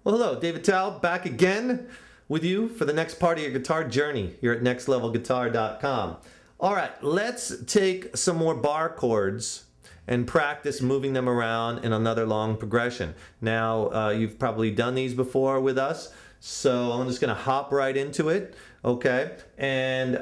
Well, hello, David Tao back again with you for the next part of your guitar journey here at nextlevelguitar.com. All right, let's take some more bar chords and practice moving them around in another long progression. Now, you've probably done these before with us, so I'm just going to hop right into it, okay? And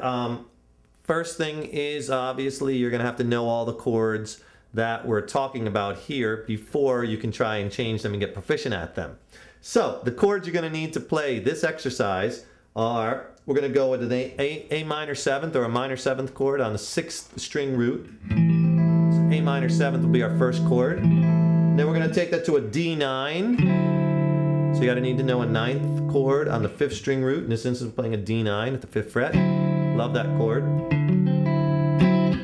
first thing is, obviously, you're going to have to know all the chords that we're talking about here before you can try and change them and get proficient at them. So the chords you're going to need to play this exercise are, we're going to go with an A minor 7th or a minor 7th chord on the 6th string root. So A minor 7th will be our first chord. Then we're going to take that to a D9. So you got to need to know a 9th chord on the 5th string root. In this instance, we're playing a D9 at the 5th fret. Love that chord.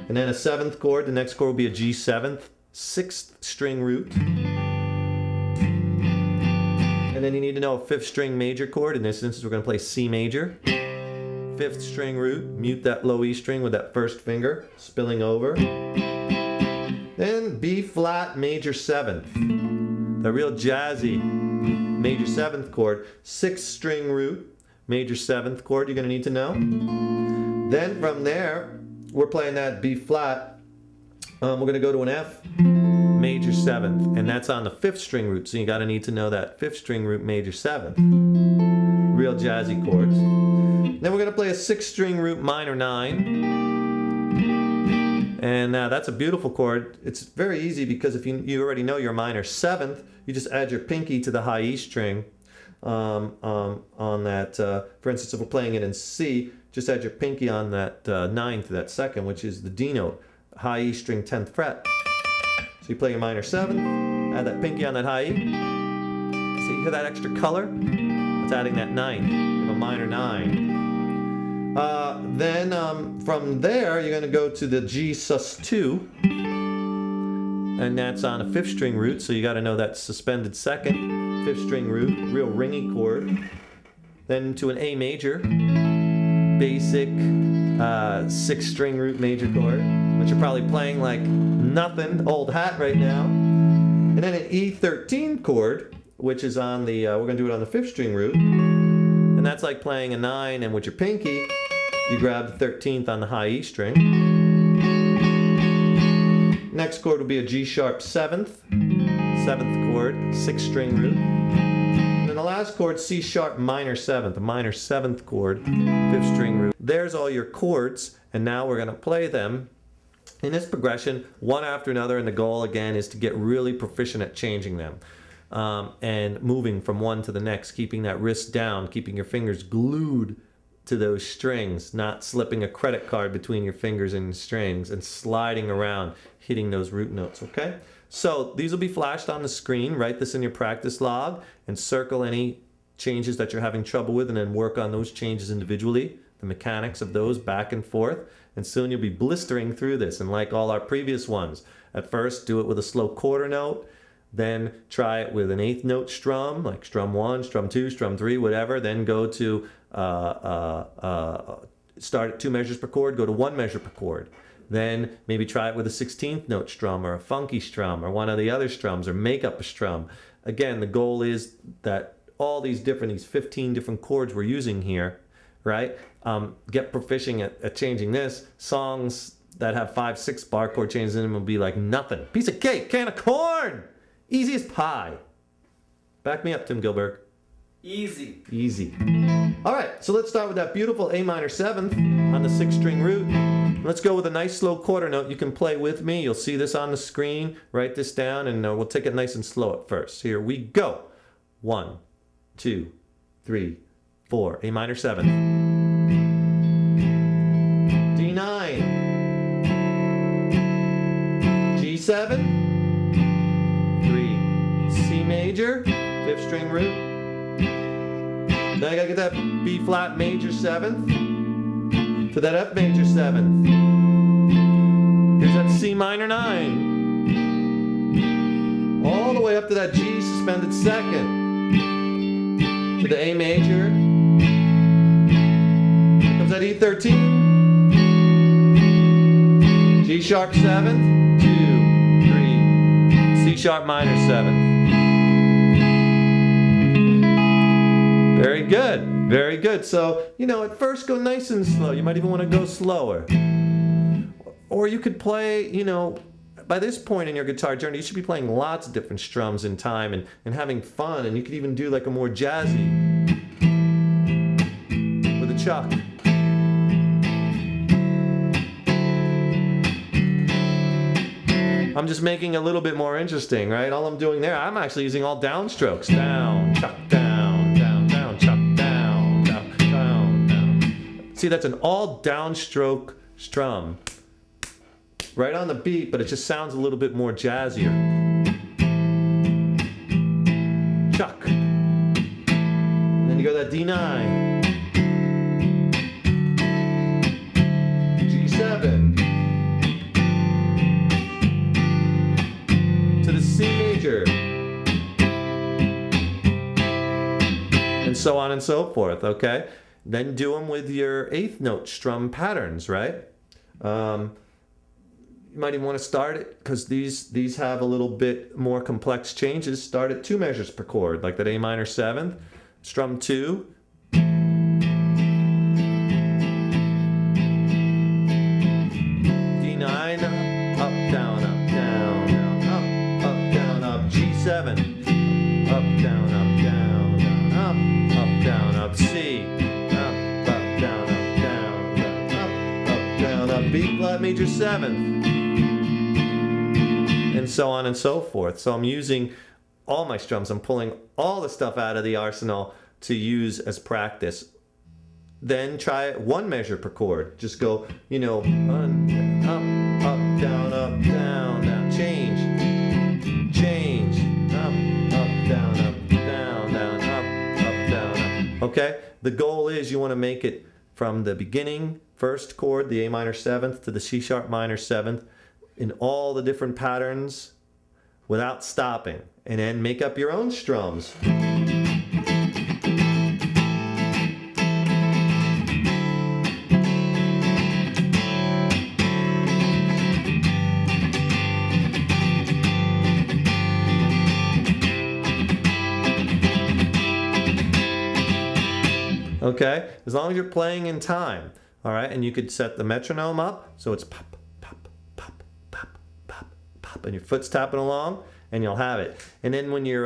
And then a 7th chord. The next chord will be a G7th, 6th string root. And then you need to know a 5th string major chord. In this instance, we're going to play C major. 5th string root. Mute that low E string with that first finger, spilling over. Then B flat major 7th. The real jazzy major 7th chord. 6th string root, major 7th chord you're going to need to know. Then from there, we're playing that B flat. We're going to go to an F major 7th, and that's on the 5th string root, so you got to need to know that 5th string root major 7th. Real jazzy chords. Then we're going to play a 6th string root minor 9, and that's a beautiful chord. It's very easy because if you already know your minor 7th, you just add your pinky to the high E string on that. For instance, if we're playing it in C, just add your pinky on that 9th, that 2nd, which is the D note, high E string 10th fret. So you play your minor 7th, add that pinky on that high E. See, you hear that extra color? It's adding that 9th. You have a minor 9. Then from there, you're going to go to the G sus2, and that's on a 5th string root, so you got to know that suspended 2nd, 5th string root, real ringy chord. Then to an A major, basic 6th string root major chord, which you're probably playing like nothing, old hat right now. And then an E13 chord, which is on the, we're going to do it on the 5th string root. And that's like playing a 9, and with your pinky, you grab the 13th on the high E string. Next chord will be a G sharp 7th, 7th chord, 6th string root. And then the last chord, C sharp minor 7th, a minor 7th chord, 5th string root. There's all your chords, and now we're going to play them in this progression, one after another, and the goal again is to get really proficient at changing them and moving from one to the next, keeping that wrist down, keeping your fingers glued to those strings, not slipping a credit card between your fingers and strings, and sliding around, hitting those root notes, okay? So these will be flashed on the screen. Write this in your practice log and circle any changes that you're having trouble with, and then work on those changes individually, the mechanics of those back and forth. And soon you'll be blistering through this. And like all our previous ones, at first do it with a slow quarter note, then try it with an 8th note strum, like strum 1, strum 2, strum 3, whatever. Then go to start at 2 measures per chord, go to 1 measure per chord. Then maybe try it with a 16th note strum or a funky strum or one of the other strums, or make up a strum. Again, the goal is that all these 15 different chords we're using here, right? Get proficient at changing this. Songs that have 5, 6 bar chord changes in them will be like nothing. Piece of cake, can of corn, easy as pie. Back me up, Tim Gilbert. Easy. Easy. All right, so let's start with that beautiful A minor 7th on the 6th string root. Let's go with a nice slow quarter note. You can play with me. You'll see this on the screen. Write this down, and we'll take it nice and slow at first. Here we go. 1, 2, 3, 4. A minor 7th. D9. G7. 3. C major. 5th string root. Then I gotta get that B flat major 7th to that F major 7th. Here's that C minor 9. All the way up to that G suspended 2nd. To the A major. Here comes that E13. G sharp 7th. 2, 3. C sharp minor 7th. good, very good. So, you know, at first go nice and slow. You might even want to go slower. Or you could play, you know, by this point in your guitar journey, you should be playing lots of different strums in time and having fun. And you could even do like a more jazzy with a chuck. I'm just making it a little bit more interesting, right? All I'm doing there, I'm actually using all downstrokes. Down, chuck, down, down, down, chuck, down, down, down, down. See, that's an all downstroke strum. Right on the beat, but it just sounds a little bit more jazzier. Chuck. And then you go that D9. G7. To the C major. And so on and so forth, okay? Then do them with your 8th note strum patterns, right? You might even want to start it, because these have a little bit more complex changes. Start at 2 measures per chord, like that A minor 7th, strum 2. D9, up, down, up, down, down, up, down, up, G7, up, down, down, up, down, up, C, up, down, down, down, up, B flat major 7th. And so on and so forth. So I'm using all my strums. I'm pulling all the stuff out of the arsenal to use as practice. Then try it 1 measure per chord. Just go, you know, up, down, down, change, up, down, down, down, up. Okay? The goal is you want to make it from the beginning, 1st chord, the A minor 7th, to the C sharp minor 7th, in all the different patterns without stopping, and then make up your own strums. Okay, as long as you're playing in time, all right, and you could set the metronome up so it's pop, and your foot's tapping along, and you'll have it. And then when you're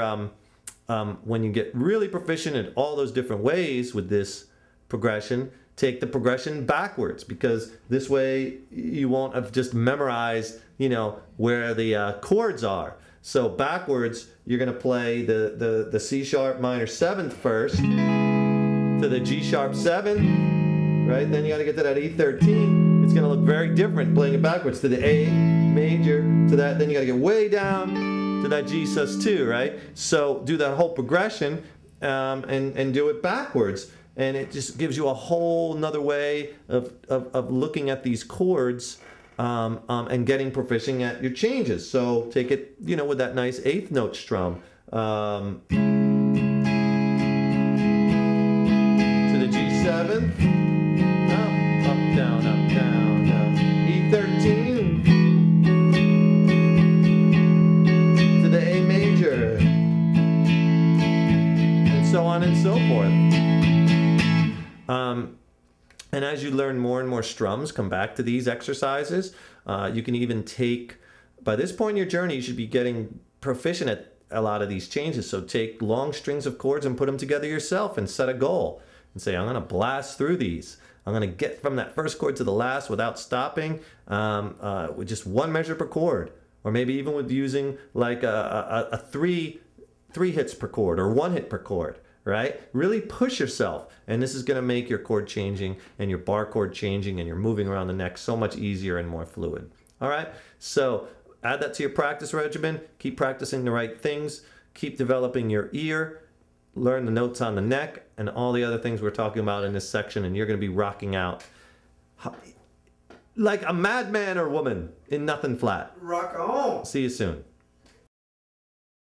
when you get really proficient in all those different ways with this progression, take the progression backwards, because this way you won't have just memorized, you know, where the chords are. So backwards, you're going to play the C sharp minor 7th first to the G sharp 7th, right? Then you got to get to that E13. It's going to look very different playing it backwards, to the A major, to that. Then you got to get way down to that G sus2, right? So do that whole progression and do it backwards. And it just gives you a whole nother way of looking at these chords and getting proficient at your changes. So take it, you know, with that nice 8th note strum. To the G7, up, down, down. E13, to the A major, and so on and so forth. And as you learn more and more strums, come back to these exercises. You can even take, by this point in your journey, you should be getting proficient at a lot of these changes. So take long strings of chords and put them together yourself and set a goal. And say, I'm going to blast through these. I'm going to get from that first chord to the last without stopping, with just 1 measure per chord. Or maybe even with using like a three hits per chord or 1 hit per chord. Right? Really push yourself, and this is going to make your chord changing and your bar chord changing and your moving around the neck so much easier and more fluid. All right? So add that to your practice regimen. Keep practicing the right things. Keep developing your ear. Learn the notes on the neck and all the other things we're talking about in this section, and you're going to be rocking out like a madman or woman in nothing flat. Rock on. See you soon.